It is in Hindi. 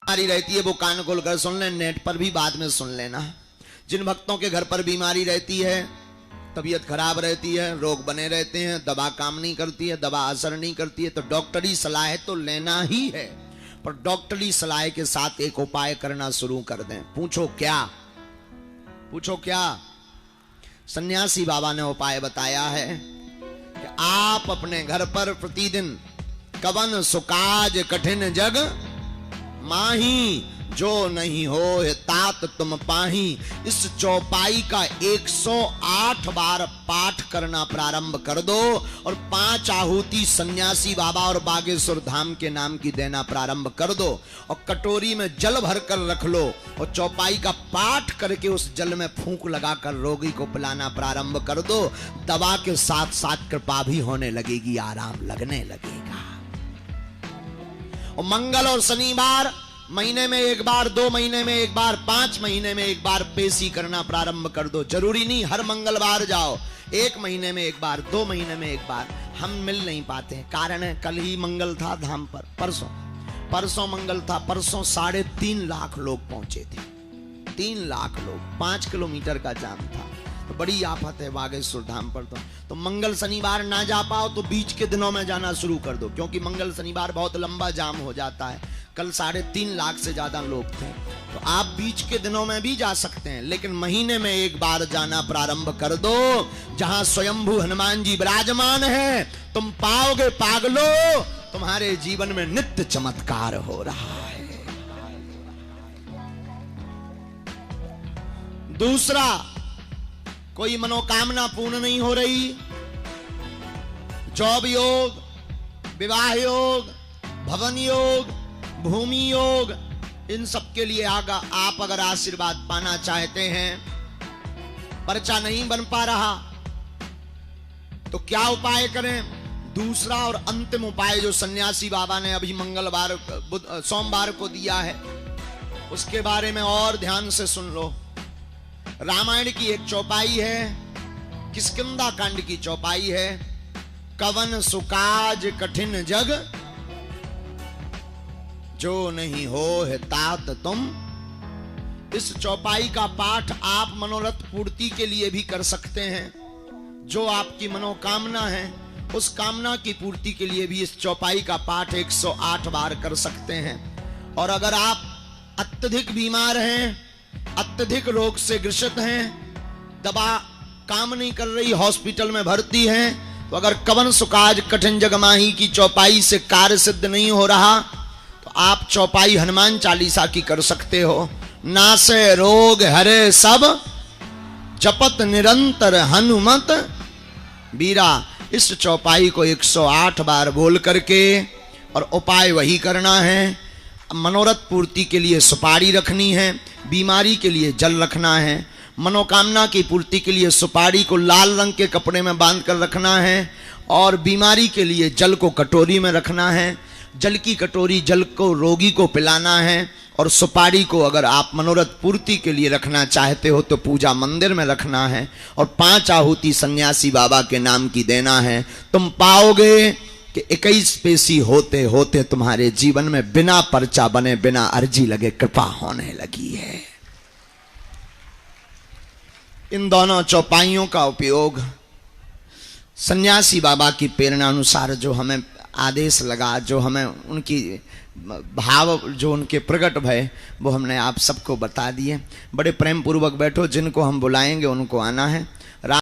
बीमारी रहती है वो कान खोल कर सुन ले, नेट पर भी बाद में सुन लेना। जिन भक्तों के घर पर बीमारी रहती है, तबीयत खराब रहती है, रोग बने रहते हैं, दवा काम नहीं करती है, दवा असर नहीं करती है, तो डॉक्टरी सलाह तो लेना ही है। पर डॉक्टरी सलाह के साथ एक उपाय करना शुरू कर दें। पूछो क्या? पूछो क्या? सन्यासी बाबा ने उपाय बताया है कि आप अपने घर पर प्रतिदिन कवन सुकाज कठिन जग माही, जो नहीं हो तात तुम पाही, इस चौपाई का 108 बार पाठ करना प्रारंभ कर दो और 5 आहुति सन्यासी बाबा और बागेश्वर धाम के नाम की देना प्रारंभ कर दो और कटोरी में जल भर कर रख लो और चौपाई का पाठ करके उस जल में फूंक लगाकर रोगी को पिलाना प्रारंभ कर दो। दवा के साथ साथ कृपा भी होने लगेगी, आराम लगने लगेगा। और मंगल और शनिवार महीने में एक बार, 2 महीने में एक बार, 5 महीने में एक बार पेशी करना प्रारंभ कर दो। जरूरी नहीं हर मंगलवार जाओ, 1 महीने में एक बार, 2 महीने में एक बार। हम मिल नहीं पाते हैं, कारण है कल ही मंगल था धाम पर, परसों मंगल था, परसों 3.5 लाख लोग पहुंचे थे। 3 लाख लोग, 5 किलोमीटर का जाम था, तो बड़ी आफत है बागेश्वर धाम पर। तो मंगल शनिवार ना जा पाओ तो बीच के दिनों में जाना शुरू कर दो, क्योंकि मंगल शनिवार बहुत लंबा जाम हो जाता है। कल 3.5 लाख से ज्यादा लोग थे, तो आप बीच के दिनों में भी जा सकते हैं, लेकिन महीने में एक बार जाना प्रारंभ कर दो। जहां स्वयंभू हनुमान जी विराजमान है, तुम पाओगे पागलो, तुम्हारे जीवन में नित्य चमत्कार हो रहा है। दूसरा, कोई मनोकामना पूर्ण नहीं हो रही, जॉब योग, विवाह योग, भवन योग, भूमि योग, इन सब के लिए आप अगर आशीर्वाद पाना चाहते हैं, पर्चा नहीं बन पा रहा तो क्या उपाय करें? दूसरा और अंतिम उपाय जो सन्यासी बाबा ने अभी सोमवार को दिया है, उसके बारे में और ध्यान से सुन लो। रामायण की एक चौपाई है, किष्किंधा कांड की चौपाई है, कवन सुकाज कठिन जग, जो नहीं हो है तात तुम। इस चौपाई का पाठ आप मनोरथ पूर्ति के लिए भी कर सकते हैं। जो आपकी मनोकामना है, उस कामना की पूर्ति के लिए भी इस चौपाई का पाठ 108 बार कर सकते हैं। और अगर आप अत्यधिक बीमार हैं, अत्यधिक रोग से ग्रसित हैं, दवा काम नहीं कर रही, हॉस्पिटल में भर्ती हैं, तो अगर कवन सुकाज कठिन जगमाही की चौपाई से कार्य सिद्ध नहीं हो रहा, तो आप चौपाई हनुमान चालीसा की कर सकते हो। नासे रोग हरे सब, जपत निरंतर हनुमत बीरा। इस चौपाई को 108 बार बोल करके, और उपाय वही करना है। मनोरथ पूर्ति के लिए सुपारी रखनी है, बीमारी के लिए जल रखना है, मनोकामना की पूर्ति के लिए सुपारी को लाल रंग के कपड़े में बांध कर रखना है, और बीमारी के लिए जल को कटोरी में रखना है। जल की कटोरी जल को रोगी को पिलाना है, और सुपारी को अगर आप मनोरथ पूर्ति के लिए रखना चाहते हो तो पूजा मंदिर में रखना है, और 5 आहुति सन्यासी बाबा के नाम की देना है। तुम पाओगे कि 21 पेशी होते होते तुम्हारे जीवन में बिना पर्चा बने, बिना अर्जी लगे कृपा होने लगी है। इन दोनों चौपाइयों का उपयोग सन्यासी बाबा की प्रेरणा अनुसार जो हमें आदेश लगा, जो हमें उनकी भाव जो उनके प्रकट भय, वो हमने आप सबको बता दिए। बड़े प्रेम पूर्वक बैठो, जिनको हम बुलाएंगे उनको आना है।